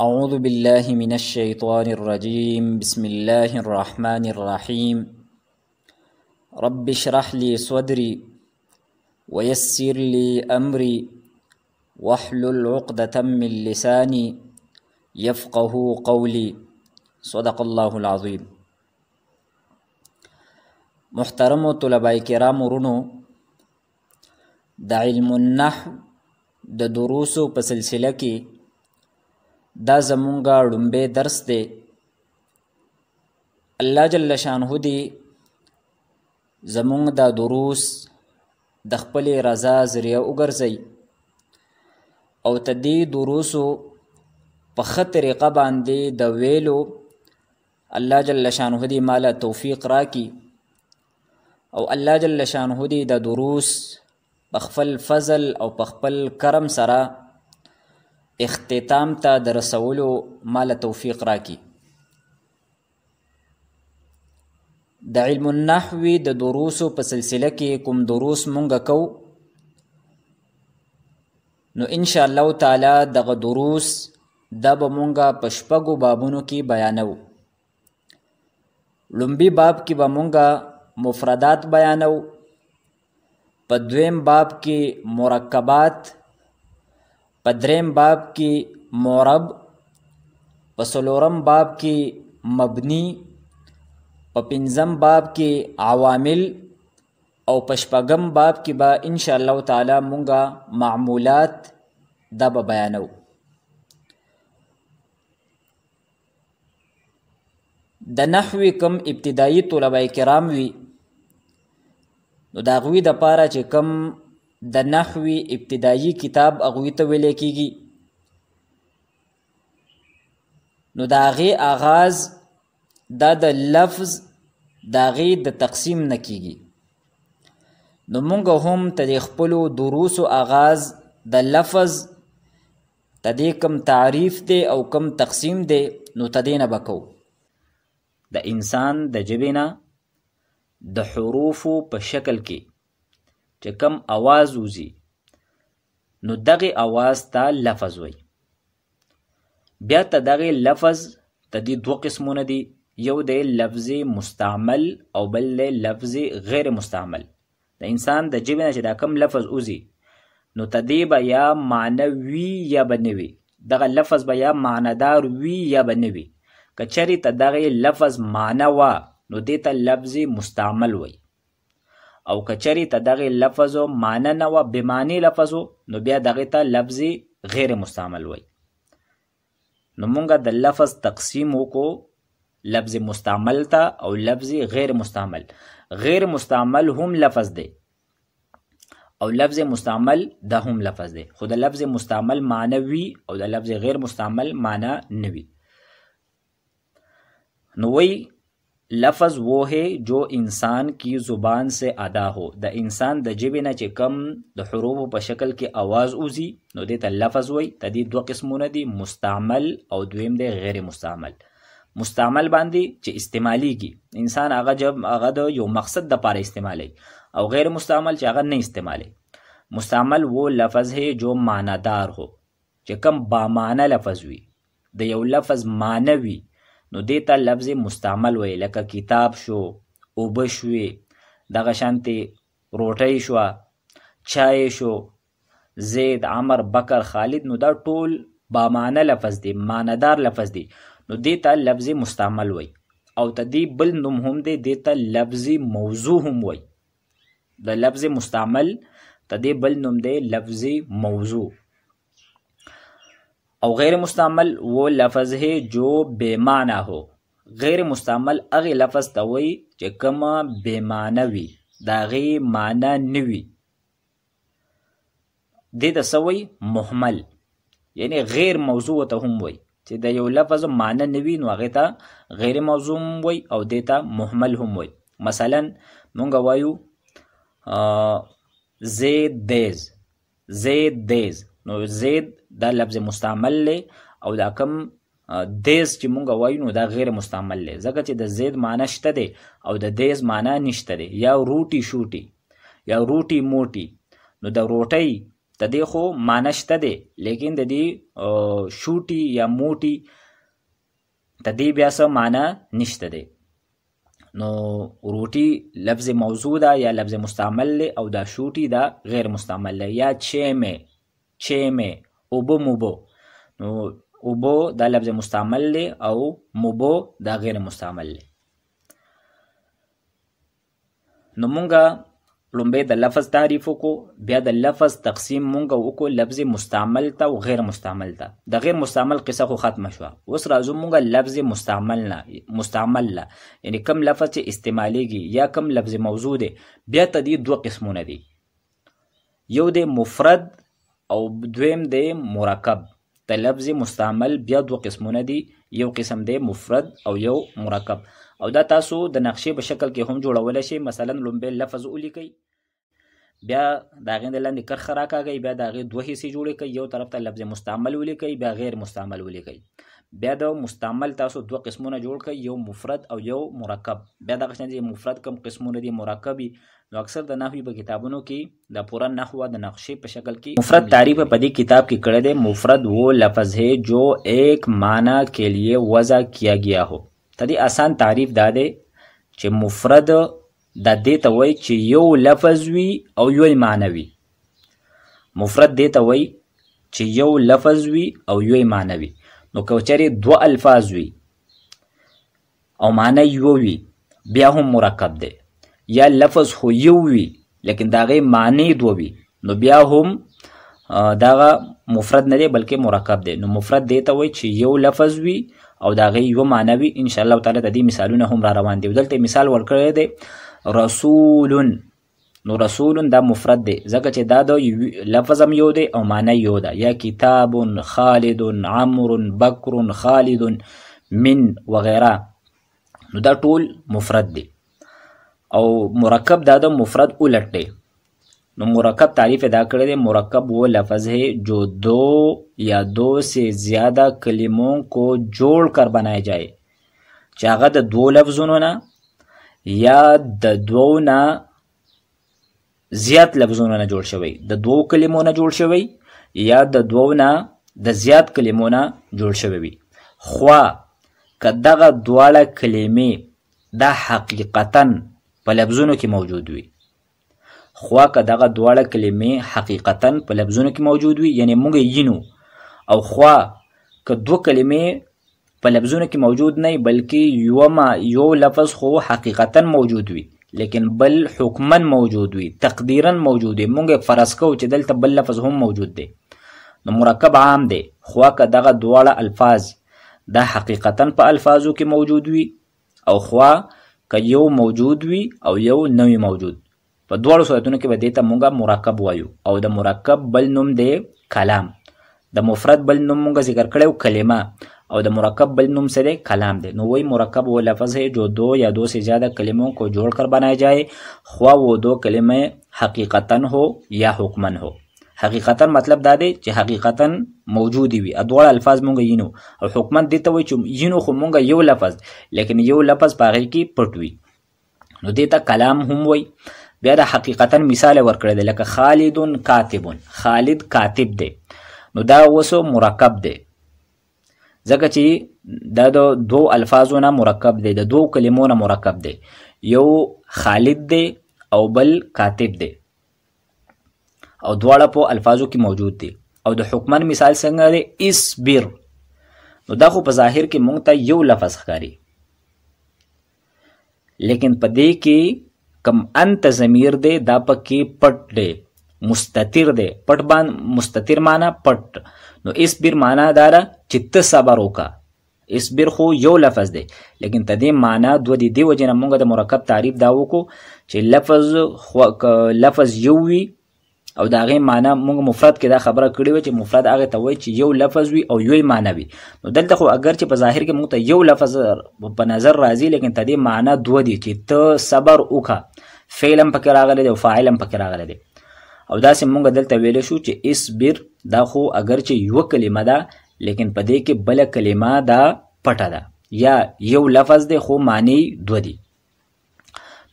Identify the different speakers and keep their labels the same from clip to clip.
Speaker 1: أعوذ بالله من الشيطان الرجيم. بسم الله الرحمن الرحيم. رب اشرح لي صدري ويسر لي أمري واحلل عقدة من لساني يفقه قولي. صدق الله العظيم. محترم طلباء کرام ورونو، د علم النحو د دروسو په سلسله کې دا زمونږه ړومبی درس دی. الله جل شانه دی زمونږ دا دروس د خپلې رضا ذریعه وګرځوي او ته دې دروسو په ښه طریقه باندې د ویلو الله جل شانه دی مالا توفیق راکي او الله جل شانه دی د دروس په خپل فضل او په خپل کرم سره اختتام ته د رسولو مال توفیق راکي. د علم النحو د دروسو په سلسله کې کوم دروس مونږ کو نو ان شاء الله تعالی دغه دروس دا به مونږه په شپږو بابونو کې بیانو. لومبي باب کې به مونږه مفردات بیانو، په دویم باب کې مرکبات، په دریم باب کې معرب، په څلورم باب کې مبنی، په پنځم باب کې عوامل او په شپږم باب کې به ان شاء الله تعالی مونږه معمولات دا به بیانو. د نحوی کم ابتدایي طلبه کرام وي نو د هغوی دپاره چې کم د نحوی ابتدایي کتاب هغوی ته ویلی کېږي نو د هغې آغاز دا د لفظ د هغې د تقسیم نه کېږي. نو مونږ هم ته د خپلو دروسو آغاز د لفظ ته دې کم تعریف دی او کم تقسیم دی نو ته دې نه به کوو. د انسان د ژبې نه د حروفو په شکل کې چې کم آواز وځي نو دغه آواز ته لفظ وي. بیا ته دغه لفظ ته دې دوه قسمونه دي، یو دی لفظ مستعمل او بل دی لفظ غیر مستعمل. د انسان د ژبې نه چې دا کم لفظ وځي نو ته دې به یا معنی وي یا به نه وي، دغه لفظ به یا معنیدار وي یا به نه وي. که چېرې ته دغه لفظ معنی وه نو دې ته لفظ مستعمل وي، او که چېرې ته دغه لفظ معنی نه وه بمعنی لفظ نو بیا دغه ته لفظ غیر مستعمل وي. نو مونږه د لفظ تقسیم وکړو لفظ مستعمل ته او لفظ غیر مستعمل. غیر مستعمل هم لفظ دی او لفظ مستعمل دا هم لفظ دی، خو د لفظ مستعمل معنی وي او د لفظ غیر مستعمل معنی نه وي. نو وی لفظ وہ ہے جو انسان کی زبان سے ادا ہو. د انسان د ژبې نه چې کم د حروفو په شکل کې آواز وځي نو دې ته لفظ وی. د دې دوه قسمونه دي، مستعمل او دویم دی غیر مستعمل. مستعمل باندې چې استعمالیږي انسان هغه د یو مقصد دپاره استعمالی، او غیر مستعمل چې هغه نه استعمالی. مستعمل وہ لفظ ہے جو معنیدار ہو، چې کم بامعنی لفظ وي، د یو لفظ معنی وي نو دې ته لفظ مستعمل وی. لکه کتاب شو، اوبه شوې، دغه شانتې روټۍ شوه، چای شو، زید، عمر، بکر، خالد، نو دا ټول بامعنی لفظ دی، معنیدار لفظ دی، نو دې ته لفظ مستعمل وی. او ته دې بل نوم هم دی، دې ته لفظ موضوع هم وی. د لفظ مستعمل ته دې بل نوم دی لفظ موضوع. او غیر مستعمل وہ لفظ ہے جو بے معنی ہو. غیر مستعمل اغه لفظ ته وی چې کوم بے معنی وي، د هغې معنی نه وي. دې ته څه وی؟ محمل، یعنی غیر موضوع ته هم وی چې د یو لفظ معنی نه وي نو هغې ته غیر موضوع هم وی او دې ته محمل هم وی. مثلا مونږ وایو زید دیز، زید دیز، نو زید دا لفظ مستعمل لی او دا کم دیز چې مونږ وایو نو دا غیر مستعمل لی، ځکه چې د زید معنی شته دی او د دیز معنی نشته دی. یا روټي شوټي یا روټي موټي، نو د روټۍ د دې خو معنی شته دی لیکن د دې شوټي یا موټي د دې بیا څه معنی نشته دی. نو روټي لفظ موضوع ده یا لفظ مستعمل دی او دا شوټي دا غیر مستعمل دی. یا چیمه اوبو موبو، نو اوبو دا لفظ مستعمل دی او موبو دا غیر مستعمل دی. نو مونږه لومبه د لفظ تعریف وکړو، بیا د لفظ تقسیم مونږ وکړو لفظ مستعمل ته او غیر مستعمل ته. د غیر مستعمل قصه خو ختمه شوه، اوس راځو مونږ لفظ مستعمل لا یعنی کم لفظ چې استعمالیږي یا کم لفظ موضوع دی بیا ته دي دوه قسمونه دي، یو دی مفرد او دویم دی مرکب. د لفظ مستعمل بیا دوه قسمونه دي، یو قسم دی مفرد او یو مرکب، او دا تاسو د نقشې په شکل کې هم جوړولی شئ. مثلا لومبی لفظ ولیکئ، بیا د هغې نه لاندې کرښه راکاږئ، بیا د هغې دوه حصې جوړې کړئ، یو طرف ته لفظ مستعمل ولیکئ، بیا غیر مستعمل ولیکئ. بیا د مستعمل تاسو دوه قسمونه جوړ کړئ، یو مفرد او یو مرکب. بیا دغه شان چې مفرد کم قسمونه دي مرکب نو اکثر د نحوی په کتابونو کې د پورا نحو د نقشې په شکل کې مفرد تعریف په دې کتاب کې کړی دی. مفرد وہ لفظ ہے جو ایک معنی کے لیے وضع کیا گیا ہو. تدې آسان تعریف دا دی چې مفرد دا دې ته وایي چې یو لفظ وي او یو معنی وي. مفرد دې ته وایي چې یو لفظ وي او یو معنی وي. نو که چېرې دوه الفاظ وي او معنی یو وي بیا هم مرکب دی، یا لفظ خو یو وي لیکن د هغې معنی دوه وي نو بیا هم دغه مفرد نه دی بلکې مرکب دی. نو مفرد دې ته وایي چې یو لفظ وي او د هغې یوه معنی وي. انشاءالله تعالی د دې مثالونه هم را روان دي. دلته مثال ورکړی دی رسولن، نو رسولن دا مفرد دی ځکه چې دا د لفظ هم یو دی او معنی یو ده. یا کتاب، خالد، عمر، بکر، خالد، من وغیره، نو دا ټول مفرد دی. او مرکب دا د مفرد الٹ دی. نو مرکب تعریف ادا کړی دی، مرکب وہ لفظ ہے جو دو یا دو سے زیادہ کلموں کو جوڑ کر بنائے جائے، چې هغه د دو لفظونو نه یا د دوو نه زیات لفظونو نه جوړ شوی، د دوو کلمو نه جوړ شوی یا د دوو نه د زیات کلمو نه جوړ شوی وي. خوا که دغه دواړه کلمې دا حقیقتاً په لفظونو کې موجود وي، خوا که دغه دواړه کلمې حقیقتاً په لفظونو کې موجود وي یعنی موږ یینو، او خوا که دو کلمې په لفظونو کې موجود نه بلکې یو لفظ خو حقیقتاً موجود وي لیکن بل حکماً موجود وي، تقدیراً موجود وي، موږ فرض کوو چې دلته بل لفظ هم موجود دی. نو مرکب عام دی. خوا که دغه دواړه الفاظ دا حقیقتاً په الفاظو کې موجود وي او خوا که یو موجود وي او یو نوی موجود، په دواړو صورتونو کې به دې ته مونږ مرکب وایو. او د مرکب بل نوم دی کلام. د مفرد بل نوم مونږ ذکر کړی کلمه، او د مرکب بل نوم څه دی کلام دی. نو وہی مرکب وہ لفظ ہے جو دو یا دو سے زیادہ کلموں کو جوڑ کر بنائے جائے، خواہ وہ دو کلمے حقیقتاً ہو یا حکماً ہو. حقیقتاً مطلب دا دی چې حقیقتاً موجودی وي، دواړه الفاظ مونږ یینو، او حکماً دې ته وایي چې یینو خو مونږ یو لفظ لیکن یو لفظ په هغې کې پټ وي، نو دې ته کلام هم وایي. بیا د حقیقتاً مثال ورکړی دی لکه خالد کاتب، خالد کاتب دی، نو دا اوس مرکب دی ځکه چې دا د دو الفاظو نه مرکب دی، د دو کلمو نه مرکب دی، یو خالد دی او بل کاتب دی او دواړه په الفاظو کې موجود دي. او د حکمن مثال څنګه دی اصبر، نو دا خو په ظاهر کې مونږ ته یو لفظ ښکاري لیکن په دې کې کم انت ضمیر دی دا پکې پټ دی، مستتر دی. پټ باندې مستتر معنی پټ، نو اصبر معنی داره چې ته صبر وکړه. اصبر خو یو لفظ دی لیکن ته دې معنی دوه دي. دې وجې نه مونږ د مرکب تعریف دا وکړو چې لفظ یو وي او د هغې معنی مونږ مفرد کې دا خبره کړې وه چې مفرد هغې ته وایي چې یو لفظ وي او یو معنی وي. نو دلته خو اگر چې په ظاهر کې مونږ ته یو لفظ په نظر راځي لیکن ته دې معنی دوه دي چې ته صبر وکړه، فعل هم پکې راغلی دی او فاعل هم پکې راغلی دی. او داسې مونږ دلته ویلی شو چې اصبر دا خو اگر چې یوه کلمه ده لیکن په دې کې بله کلمه دا پټه ده، یا یو لفظ دی خو معنی دوه دي.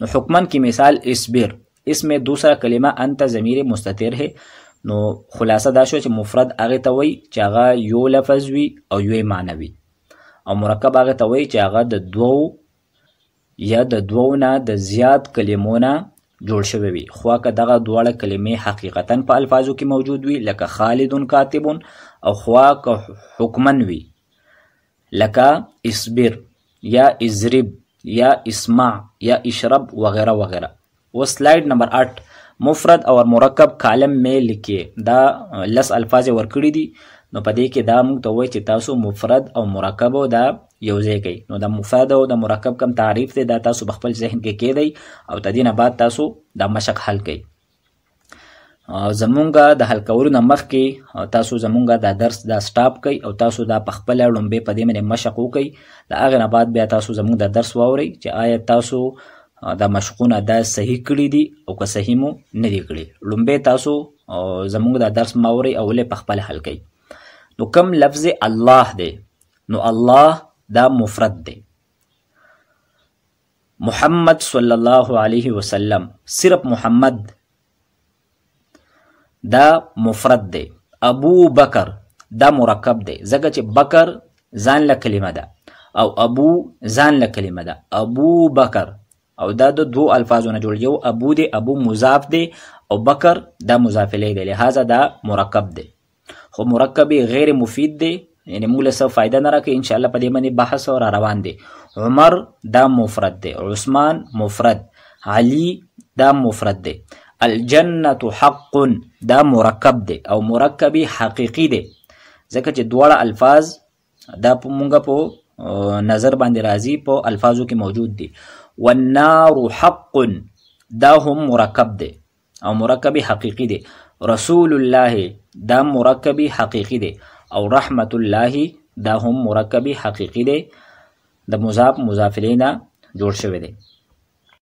Speaker 1: نو حکمن کی مثال اصبر، اس میں دوسرا کلمہ انت ضمیر مستتر ہے، نو خلاصه دا شو چې مفرد هغه ته وایي چې هغه یو لفظ وي او یو معنی وي، او مرکب هغه ته وایي چې هغه د دوو یا د دوو نه د زیات کلمو نه جوړ شوی وي، خو که دغه دواړه کلمې حقیقتا په الفاظو کې موجود وي لکه خالد کاتب، او خوا که حکمن وي لکه اصبر یا اضرب یا اسمع یا اشرب وغیرہ وغیرہ. وہ سلائڈ نمبر 8 مفرد اور مرکب کالم میں لکھیے. دا لس الفاظ ورکړي دي، نو په دې کې دا موږ ته وایي چې تاسو مفرد او مرکب دا یو ځای کړئ. نو د مفرد او د مرکب کم تعریف دی دا تاسو په خپل ذهن کې کېدئ او د دې نه بعد تاسو دا مشق حل کړئ. زمونږ د حل کولو نه مخکې تاسو زمونږ دا درس دا سټاپ کړئ او تاسو دا په خپله لومبې په دې باندې مشق وکړئ. د هغې نه بعد بیا تاسو زمونږ دا درس واورئ چې آیا تاسو دا مشقونه دا صحیح کړي دي او که صحیح مو نه دي کړي. لومبې تاسو زمونږ دا درس واورئ او ولې په خپله حل کړئ. نو کم لفظ الله دی، نو الله دا مفرد دی. محمد صلی الله علیه وسلم، صرف محمد دا مفرد دی. ابو بکر دا مرکب دی ځکه چې بکر ځان له کلمه ده او ابو ځان له کلمه ده. ابو بکر او دا د دو الفاظو نه جوړ، یو ابو دی، ابو مضاف دی، او بکر دا مضاف الیه دی، لہذا دا مرکب دی. خو مرکب غیر مفید دی، یعنی موږ له څه فایده نه راکوي. انشاءالله په دې باندې بحث را روان دی. عمر دا مفرد دی، عثمان مفرد، علی دا مفرد دی. الجنة حق دا مرکب دی او مرکب حقیقی دی ځکه چې دواړه الفاظ دا مونږ په نظر باندې راځي په الفاظو کې موجود دي. والنار حق دا هم مرکب دی او مرکب حقیقی دی. رسول الله دا مرکب حقیقی دی او رحمت الله دا هم مرکب حقیقی دی. د مضاف مضاف الیه نه جوړ شوی دی.